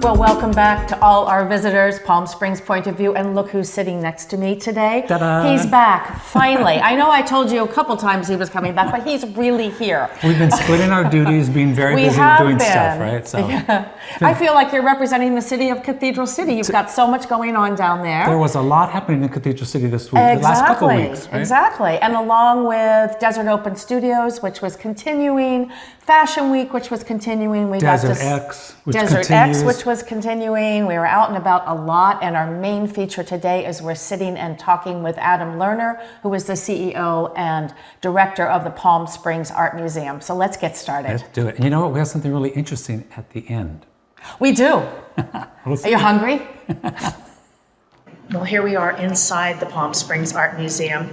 Well, welcome back to all our visitors, Palm Springs Point of View, and look who's sitting next to me today. Ta-da. He's back, finally. I know I told you a couple times he was coming back, but he's really here. We've been splitting our duties, being very busy doing stuff, right? So yeah. I feel like you're representing the city of Cathedral City. You've got so much going on down there. There was a lot happening in Cathedral City this week, the last couple of weeks, right? Exactly. And along with Desert Open Studios, which was continuing, Fashion Week, which was continuing. Desert X, which was continuing. We were out and about a lot, and our main feature today is we're sitting and talking with Adam Lerner, who is the CEO and director of the Palm Springs Art Museum. So let's get started. Let's do it. And you know what? We have something really interesting at the end. We do. Are you hungry? Well, here we are inside the Palm Springs Art Museum,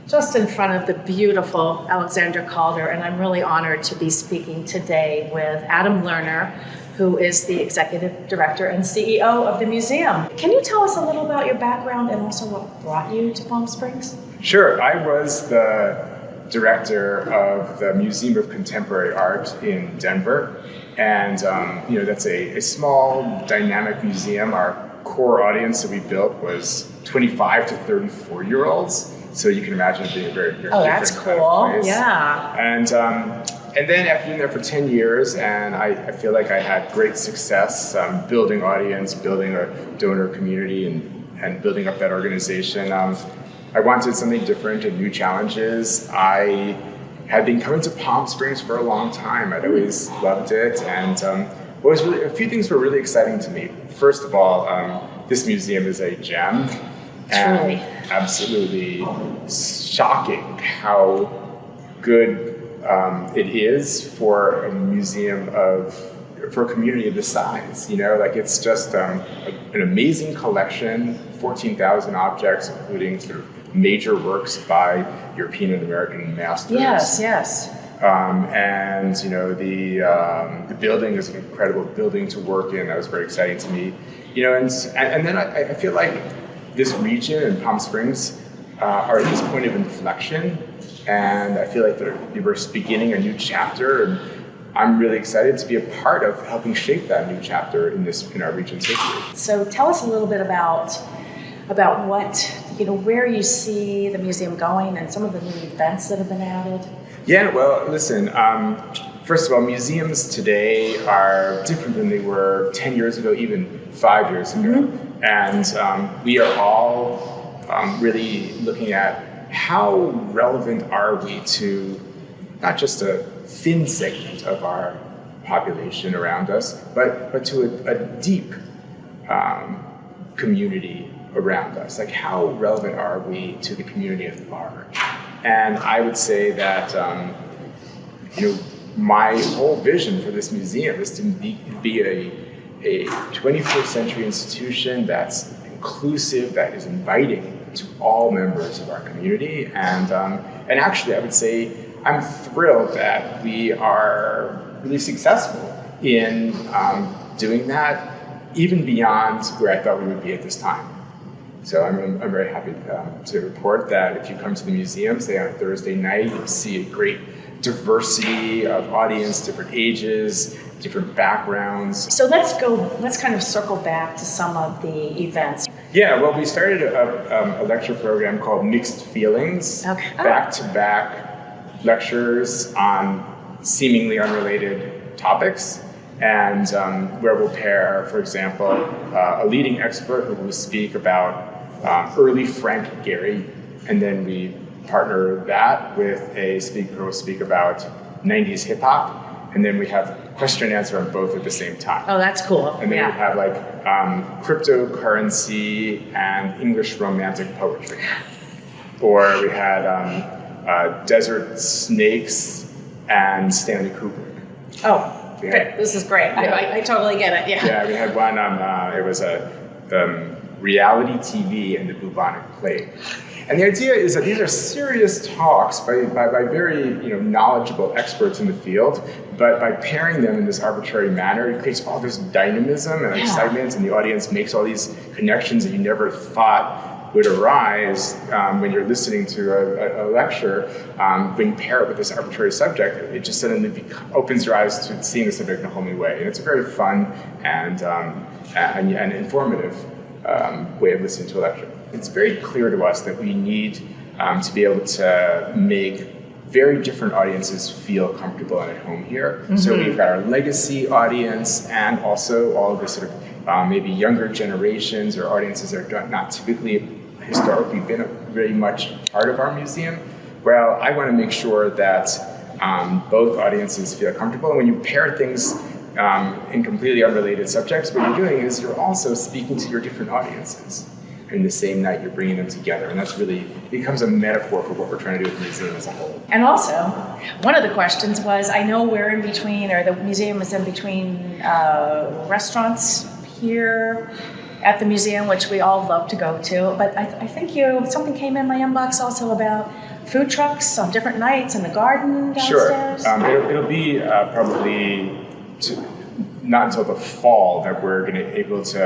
just in front of the beautiful Alexander Calder, and I'm really honored to be speaking today with Adam Lerner, who is the executive director and CEO of the museum. Can you tell us a little about your background and also what brought you to Palm Springs? Sure. I was the director of the Museum of Contemporary Art in Denver, and that's a small, dynamic museum. Our core audience that we built was 25 to 34-year-olds. So you can imagine it being a very, very that's different cool. Kind of place. Yeah. And then after being there for 10 years, and I feel like I had great success building audience, building a donor community, and building up that organization. I wanted something different and new challenges. I had been coming to Palm Springs for a long time. I'd always loved it, and a few things were really exciting to me. First of all, this museum is a gem. Truly. And absolutely shocking how good it is for a museum for a community of this size. It's just an amazing collection, 14,000 objects, including sort of major works by European and American masters. Yes. And the building is an incredible building to work in. That was very exciting to me. And then I feel like this region and Palm Springs are at this point of inflection, and I feel like we're beginning a new chapter, and I'm really excited to be a part of helping shape that new chapter in our region's history. So tell us a little bit about what, where you see the museum going and some of the new events that have been added. Yeah, well, listen, first of all, museums today are different than they were 10 years ago, even 5 years ago. Mm-hmm. And we are all really looking at how relevant are we to not just a thin segment of our population around us, but to a deep community around us. Like, how relevant are we to the community at large? And I would say that my whole vision for this museum is to be a 21st century institution that's inclusive, that is inviting to all members of our community. And actually, I would say I'm thrilled that we are really successful in doing that, even beyond where I thought we would be at this time. So I'm very happy to report that if you come to the museum, say on a Thursday night, you'll see a great diversity of audience, different ages, different backgrounds. So let's kind of circle back to some of the events. Yeah, well, we started a lecture program called Mixed Feelings, back-to-back lectures on seemingly unrelated topics, and where we'll pair, for example, a leading expert who will speak about early Frank Gehry, and then we partner that with a speaker who will speak about 90s hip hop, and then we have question and answer on both at the same time. Oh, that's cool. And then we have cryptocurrency and English romantic poetry. Or we had desert snakes and Stanley Kubrick. Oh, great. This is great. Yeah. I totally get it. Yeah. Yeah, we had one on, it was a reality TV and the bubonic plague. And the idea is that these are serious talks by very knowledgeable experts in the field, but by pairing them in this arbitrary manner, it creates all this dynamism and excitement, and the audience makes all these connections that you never thought would arise when you're listening to a lecture, when you pair it with this arbitrary subject, it just suddenly opens your eyes to seeing the subject in a whole new way. And it's a very fun and informative way of listening to a lecture. It's very clear to us that we need to be able to make very different audiences feel comfortable and at home here. Mm-hmm. So we've got our legacy audience and also all of the sort of maybe younger generations or audiences that are not typically historically been very much part of our museum. Well, I want to make sure that both audiences feel comfortable. And when you pair things in completely unrelated subjects, what you're doing is you're also speaking to your different audiences. In the same night, you're bringing them together, and that's really becomes a metaphor for what we're trying to do with the museum as a whole. And also, one of the questions was, I know we're in between, or the museum is in between restaurants here at the museum, which we all love to go to, but I think something came in my inbox also about food trucks on different nights in the garden downstairs. Sure. It'll be probably not until the fall that we're going to be able to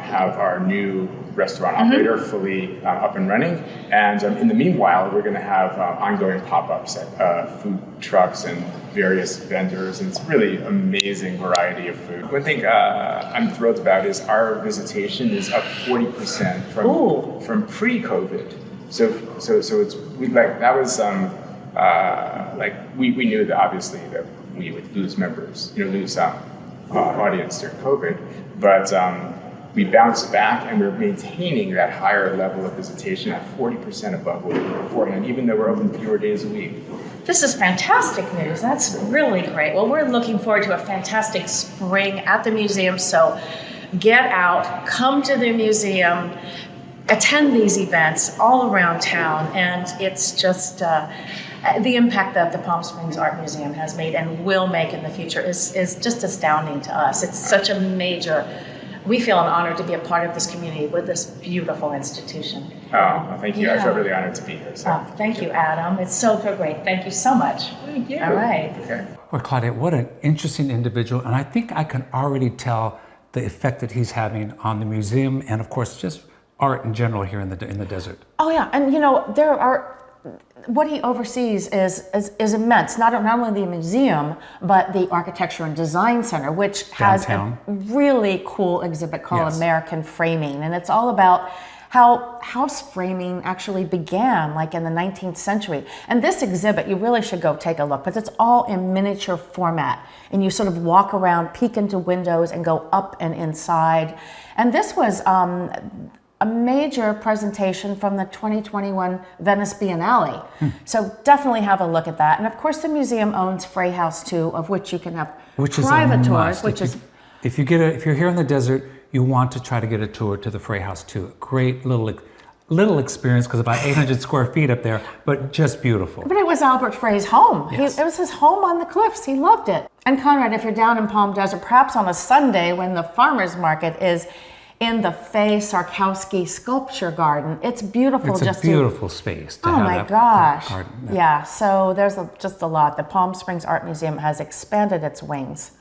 have our new restaurant operator fully up and running. And in the meanwhile, we're going to have ongoing pop-ups at food trucks and various vendors. And it's really amazing variety of food. One thing I'm thrilled about is our visitation is up 40% from pre-COVID. So it's we knew that obviously that we would lose members, lose audience during COVID, but we bounced back and we're maintaining that higher level of visitation at 40% above what we were beforehand, even though we're open fewer days a week. This is fantastic news. That's really great. Well, we're looking forward to a fantastic spring at the museum, so get out, come to the museum, attend these events all around town, and it's just the impact that the Palm Springs Art Museum has made and will make in the future is just astounding to us. It's such a major, we feel an honor to be a part of this community with this beautiful institution. Oh, well, thank you. Yeah. I feel really honored to be here. So. Thank you, Adam. It's so great. Thank you so much. Thank you. All right. Okay. Well, Claudia, what an interesting individual. And I think I can already tell the effect that he's having on the museum and, of course, just art in general here in the desert. Oh, yeah. And, there are... What he oversees is immense, not only the museum, but the Architecture and Design Center, which has a really cool exhibit called American Framing. And it's all about how house framing actually began, like in the 19th century. And this exhibit, you really should go take a look, because it's all in miniature format. And you sort of walk around, peek into windows, and go up and inside. And this was a major presentation from the 2021 Venice Biennale. So definitely have a look at that. And of course the museum owns Frey House too, of which you can have private tours, if you're here in the desert, you want to try to get a tour to the Frey House too. Great little experience, because about 800 square feet up there, but just beautiful. But it was Albert Frey's home. Yes. It was his home on the cliffs. He loved it. And Conrad, if you're down in Palm Desert, perhaps on a Sunday when the farmer's market is in the Faye Sarkowski Sculpture Garden. It's beautiful. It's a beautiful space to have that garden. Yeah, so there's just a lot. The Palm Springs Art Museum has expanded its wings.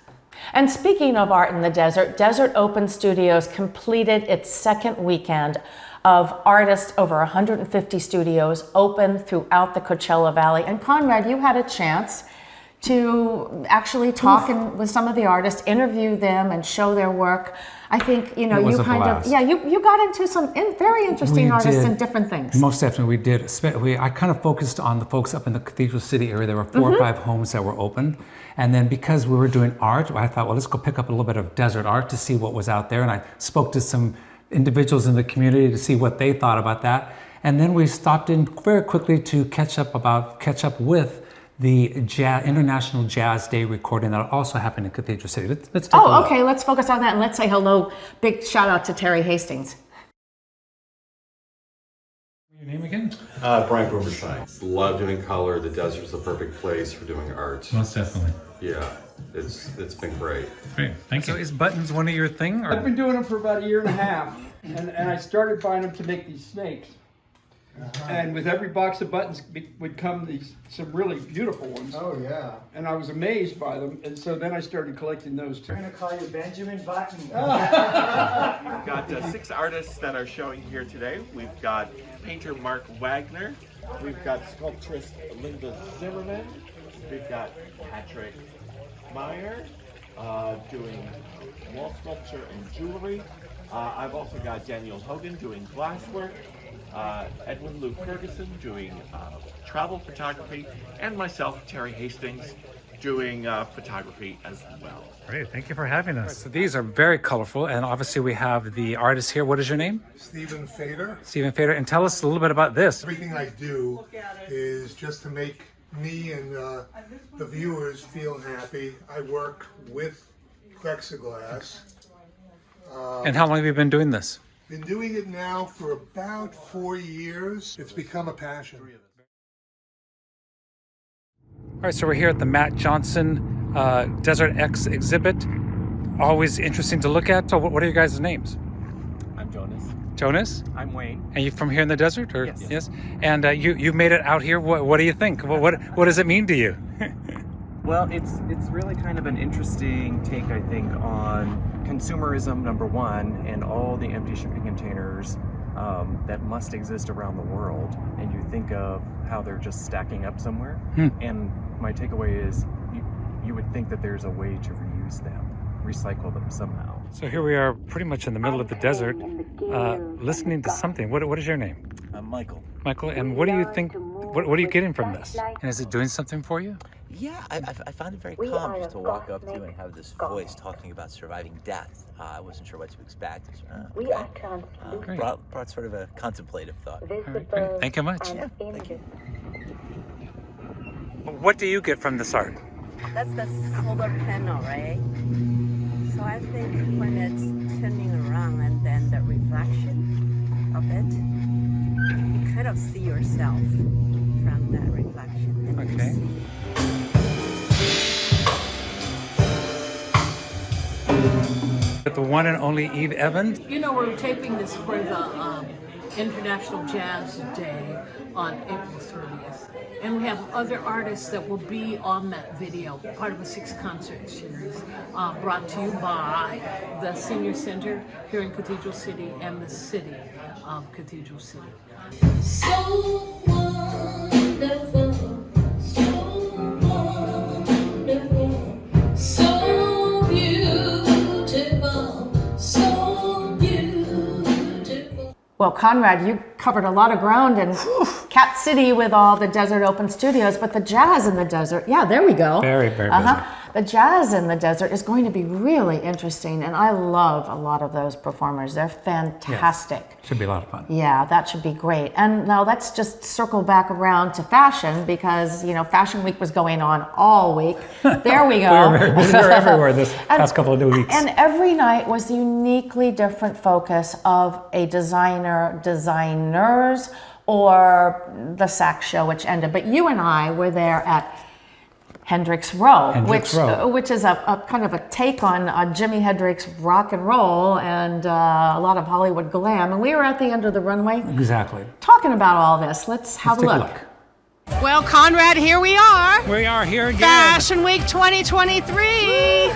And speaking of art in the desert, Desert Open Studios completed its second weekend of artists, over 150 studios open throughout the Coachella Valley. And Conrad, you had a chance to actually talk with some of the artists, interview them and show their work. I think, you got into some very interesting artists and different things. Most definitely we did. I kind of focused on the folks up in the Cathedral City area. There were 4 or 5 homes that were opened. And then because we were doing art, I thought, well, let's go pick up a little bit of desert art to see what was out there. And I spoke to some individuals in the community to see what they thought about that. And then we stopped in very quickly to catch up with the International Jazz Day recording that also happened in Cathedral City. Let's take a look. Okay, let's focus on that and let's say hello. Big shout out to Terry Hastings. Your name again? Brian Boomerstein. Love doing color. The desert's the perfect place for doing art. Most definitely. Yeah, it's been great. Great, thank you. So is buttons one of your thing? Or? I've been doing them for about 1.5 years, and I started buying them to make these snakes. And with every box of buttons would come some really beautiful ones. Oh, yeah. And I was amazed by them. And so then I started collecting those too. We're going to call you Benjamin Button. We've got 6 artists that are showing here today. We've got painter Mark Wagner. We've got sculptress Linda Zimmerman. We've got Patrick Meyer doing wall sculpture and jewelry. I've also got Daniel Hogan doing glasswork. Edwin Lou Ferguson doing travel photography, and myself, Terry Hastings, doing photography as well. Great, thank you for having us. So these are very colorful, and obviously we have the artist here. What is your name? Stephen Fader. Stephen Fader, and tell us a little bit about this. Everything I do is just to make me and the viewers feel happy. I work with plexiglass. And how long have you been doing this? Been doing it now for about 4 years. It's become a passion. All right, so we're here at the Matt Johnson Desert X exhibit. Always interesting to look at. So what are your guys' names? I'm Jonas. Jonas? I'm Wayne. And you from here in the desert? Or? Yes. And you've made it out here. What do you think? What does it mean to you? Well, it's really kind of an interesting take, I think, on consumerism, number one, and all the empty shipping containers that must exist around the world. And you think of how they're just stacking up somewhere. And my takeaway is you would think that there's a way to reuse them, recycle them somehow. So here we are pretty much in the middle of the desert, listening to something. What is your name? I'm Michael. Michael, and what do you think, what are you getting from this? And is it doing something for you? Yeah, I found it very calm just to walk up to and have this voice talking about surviving death. I wasn't sure what to expect. Brought sort of a contemplative thought. All right, great. Thank you much. Yeah, thank you. What do you get from this art? That's the solar panel, right? So I think when it's turning around and then the reflection of it, you kind of see yourself from that reflection. And Okay. The one and only Eve Evans. You know, we're taping this for the International Jazz Day on April 30th. And we have other artists that will be on that video, part of a 6-concert series brought to you by the Senior Center here in Cathedral City and the city of Cathedral City. So wonderful, so wonderful, so beautiful, so beautiful. Well, Conrad, you covered a lot of ground in Cat City with all the Desert Open Studios, but the jazz in the desert, yeah, there we go. Very, very busy. The jazz in the desert is going to be really interesting, and I love a lot of those performers. They're fantastic. Yes. Should be a lot of fun. Yeah, that should be great. And now let's just circle back around to fashion, because, you know, Fashion Week was going on all week. There we go. we were everywhere this past couple of weeks. And every night was a uniquely different focus of a designer, designers, or the Sax show, which ended. But you and I were there at Hendrix Row, which is a kind of a take on Jimi Hendrix rock and roll and a lot of Hollywood glam. And we were at the end of the runway. Exactly. Talking about all this. Let's have a look. Well, Conrad, here we are. We are here again. Fashion Week 2023.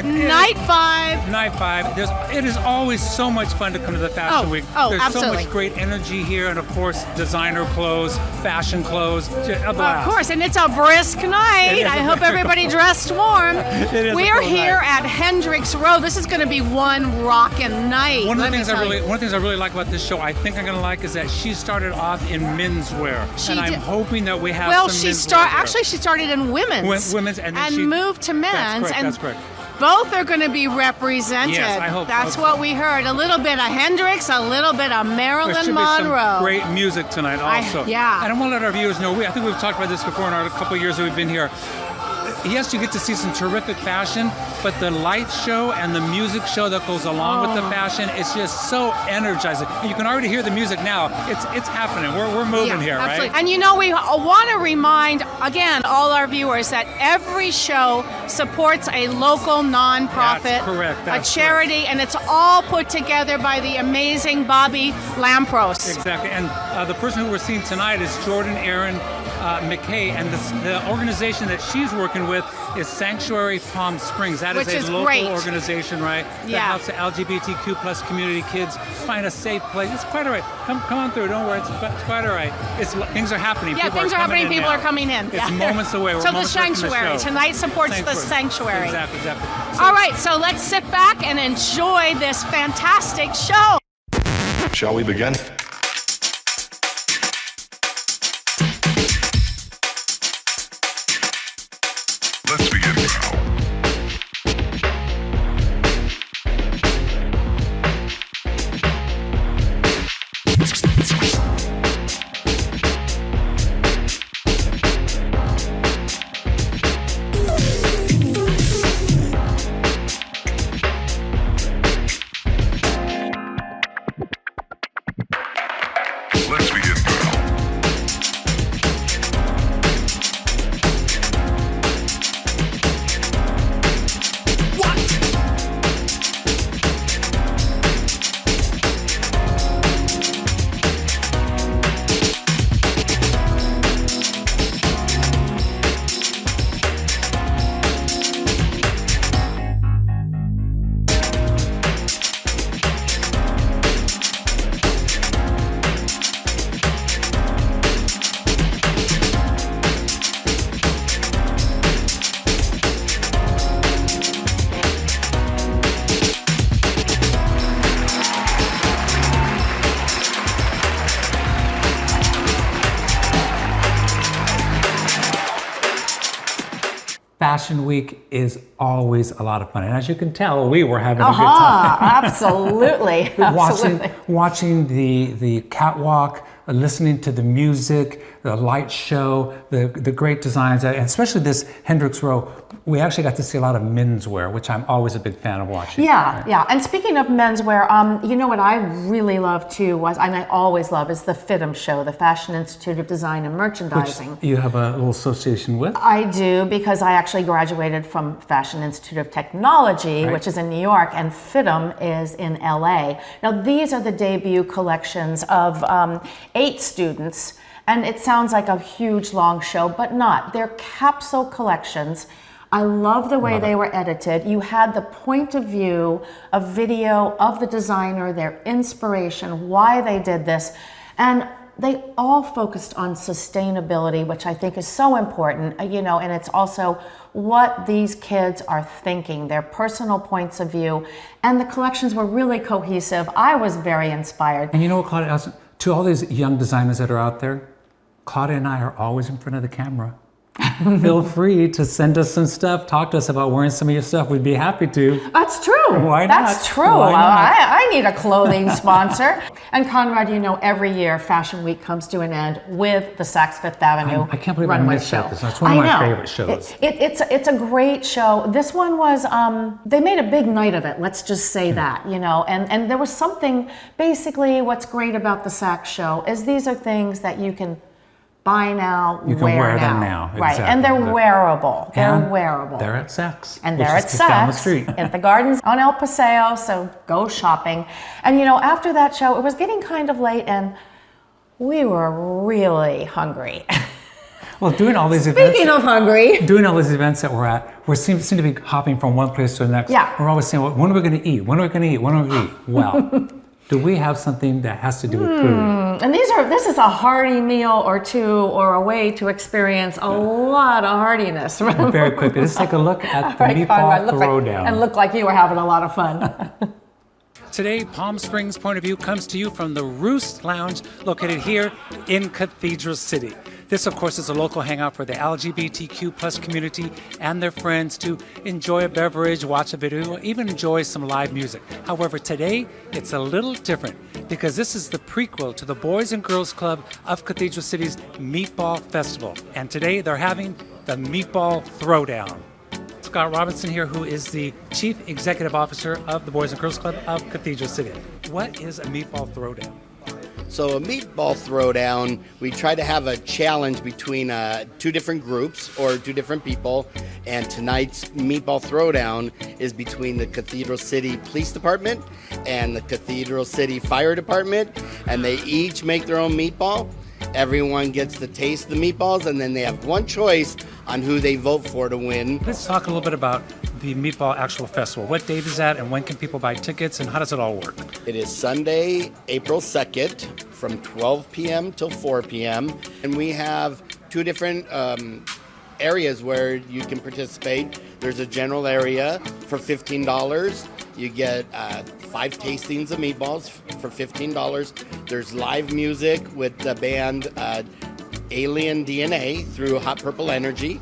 Night 5. Night 5. It is always so much fun to come to the Fashion Week. There's absolutely. so much great energy here, and of course, designer clothes, fashion clothes. A blast. Of course, and it's a brisk night. I hope everybody dressed warm. We are here at Hendrix Row. This is going to be one rockin' night. One of the things I really like about this show, I think I'm going to like, is that she started off in menswear, and I'm hoping that we have. Well, she started in women's. Women's, and then she moved to men's. That's correct. Both are going to be represented. Yes, I hope. That's what we heard. A little bit of Hendrix, a little bit of Marilyn Monroe. Some great music tonight, also. Yeah. And I want to let our viewers know. I think we've talked about this before in our couple of years that we've been here. yes, you get to see some terrific fashion, but the light show and the music show that goes along with the fashion, it's just so energizing. You can already hear the music now. It's happening. We're moving here, absolutely. right? And you know, we want to remind, again, all our viewers that every show supports a local nonprofit, That's correct. That's a charity, and it's all put together by the amazing Bobby Lampros. Exactly. And the person who we're seeing tonight is Jordan Aaron McKay, and the organization that she's working with is Sanctuary Palm Springs. That Which is is a local great. organization, right? That helps the LGBTQ plus community kids find a safe place. It's quite all right. Come on through. Don't worry. It's quite all right. Things are happening. Yeah, things are happening. People are coming in. It's moments away. We're So the moments away from Sanctuary show. tonight supports the Sanctuary. Exactly. All right, so let's sit back and enjoy this fantastic show. Shall we begin? Let's begin now. Let's begin now. Fashion Week is always a lot of fun, and as you can tell, we were having a good time. Absolutely. Watching the catwalk, listening to the music, the light show, the great designs, and especially this Hendricks Row. We actually got to see a lot of menswear, which I'm always a big fan of watching. Yeah. And speaking of menswear, you know what I really love too was, and I always love, is the FIDM show, the Fashion Institute of Design and Merchandising. Which you have a little association with? I do, because I actually graduated from Fashion Institute of Technology, which is in New York, and FIDM is in LA. Now, these are the debut collections of 8 students, and it sounds like a huge long show, but not. They're capsule collections. I love the way they were edited. You had the point of view, a video of the designer, their inspiration, why they did this, and they all focused on sustainability, which I think is so important, and it's also what these kids are thinking, their personal points of view, and the collections were really cohesive. I was very inspired. And you know what, Claudia, to all these young designers that are out there, Claudia and I are always in front of the camera. Feel free to send us some stuff, talk to us about wearing some of your stuff. We'd be happy to. That's true. Why not? That's true. Why not? I need a clothing sponsor. And Conrad, every year Fashion Week comes to an end with the Saks Fifth Avenue I can't believe runway I missed show. that. That's one of my favorite shows. It's a great show. This one was, they made a big night of it, let's just say that, and there was something, basically what's great about the Saks show is these are things that you can buy now, you can wear them now. Right, exactly. and they're wearable. They're wearable. They're at Saks. And they're at Saks down the Saks street. at the Gardens on El Paseo, so go shopping. And after that show, it was getting kind of late and we were really hungry. Well, doing all these events. Speaking of hungry. Doing all these events that we're at, we seem to be hopping from one place to the next. Yeah. We're always saying, well, when are we going to eat? When are we going to eat? When are we going to eat? Well, do we have something that has to do with food? And this is a hearty meal or two, or a way to experience a lot of heartiness. Very quickly, let's take a look at the meatball Conrad, throwdown. And look like you were having a lot of fun. Today, Palm Springs Point of View comes to you from the Roost Lounge located here in Cathedral City. This, of course, is a local hangout for the LGBTQ plus community and their friends to enjoy a beverage, watch a video, even enjoy some live music. However, today, it's a little different because this is the prequel to the Boys and Girls Club of Cathedral City's Meatball Festival. And today, they're having the Meatball Throwdown. Scott Robinson here, who is the Chief Executive Officer of the Boys and Girls Club of Cathedral City. What is a Meatball Throwdown? So a Meatball Throwdown, we try to have a challenge between two different groups or two different people, and tonight's Meatball Throwdown is between the Cathedral City Police Department and the Cathedral City Fire Department, and they each make their own meatball. Everyone gets to taste the meatballs, and then they have one choice on who they vote for to win. Let's talk a little bit about the Meatball actual festival. What date is that, and when can people buy tickets, and how does it all work? It is Sunday, April 2nd, from 12 p.m. till 4 p.m. And we have two different areas where you can participate. There's a general area for $15. You get 5 tastings of meatballs for $15. There's live music with the band Alien DNA through Hot Purple Energy.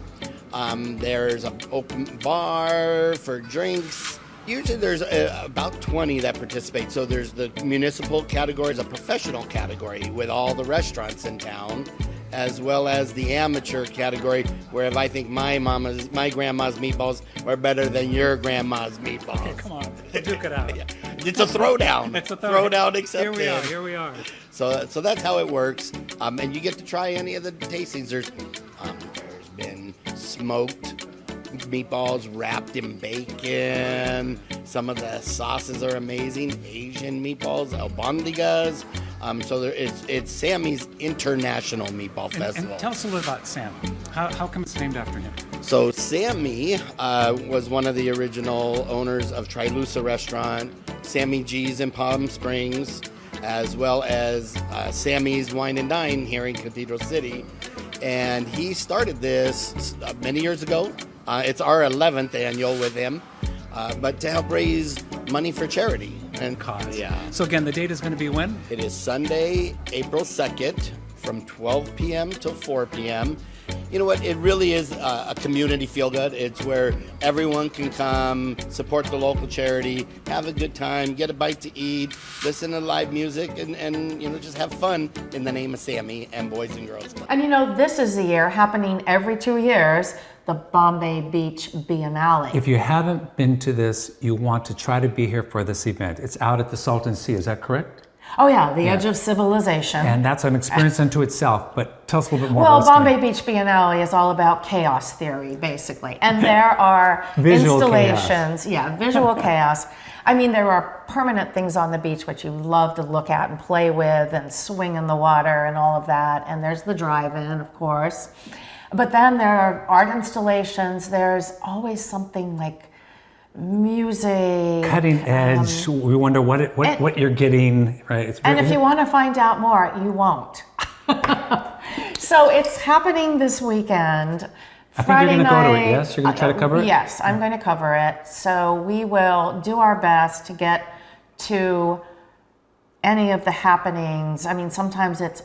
There's an open bar for drinks. Usually there's about 20 that participate. So there's the municipal category, a professional category with all the restaurants in town, as well as the amateur category, where if I think my grandma's meatballs are better than your grandma's meatballs. Okay, come on, duke it out. Yeah. It's a throwdown. It's a throwdown accepted. Here we are. So that's how it works. And you get to try any of the tastings. There's been smoked meatballs wrapped in bacon. Some of the sauces are amazing. Asian meatballs, albondigas. So it's Sammy's International Meatball Festival. And tell us a little about Sam. How come it's named after him? So Sammy was one of the original owners of Trilusa Restaurant, Sammy G's in Palm Springs, as well as Sammy's Wine and Dine here in Cathedral City. And he started this many years ago. It's our 11th annual with him, but to help raise money for charity and cause. Yeah. So again, the date is going to be when? It is Sunday, April 2nd, from 12 p.m. till 4 p.m. You know what? It really is a community feel-good. It's where everyone can come, support the local charity, have a good time, get a bite to eat, listen to live music, and just have fun in the name of Sammy and Boys and Girls Club. And this is the year, happening every 2 years, the Bombay Beach Biennale. If you haven't been to this, you want to try to be here for this event. It's out at the Salton Sea, is that correct? Oh yeah, the edge of civilization. And that's an experience unto itself, but tell us a little bit more Well, about Bombay Beach Biennale is all about chaos theory, basically. And there are installations, visual chaos. I mean, there are permanent things on the beach which you love to look at and play with and swing in the water and all of that. And there's the drive-in, of course. But then there are art installations. There's always something like music, cutting edge. We wonder what you're getting, right? And if you want to find out more, you won't. So it's happening this weekend. I think you're going to go to it, yes? You're going to try to cover it? Yes, I'm going to cover it. So we will do our best to get to any of the happenings. I mean, sometimes it's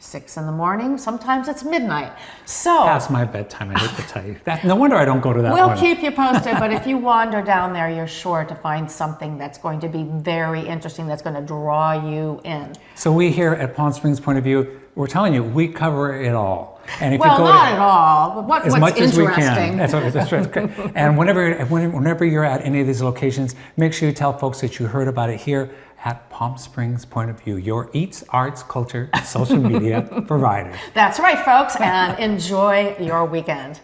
6 a.m, sometimes it's midnight. So past my bedtime, I hate to tell you. No wonder I don't go to that one. We'll keep you posted, but if you wander down there, you're sure to find something that's going to be very interesting, that's going to draw you in. So we here at Palm Springs Point of View, we're telling you, we cover it all. And if well, you go not at all, but as what's much as we interesting. can. That's right. And whenever you're at any of these locations, make sure you tell folks that you heard about it here at Palm Springs Point of View, your eats, arts, culture, social media provider. That's right, folks, and enjoy your weekend.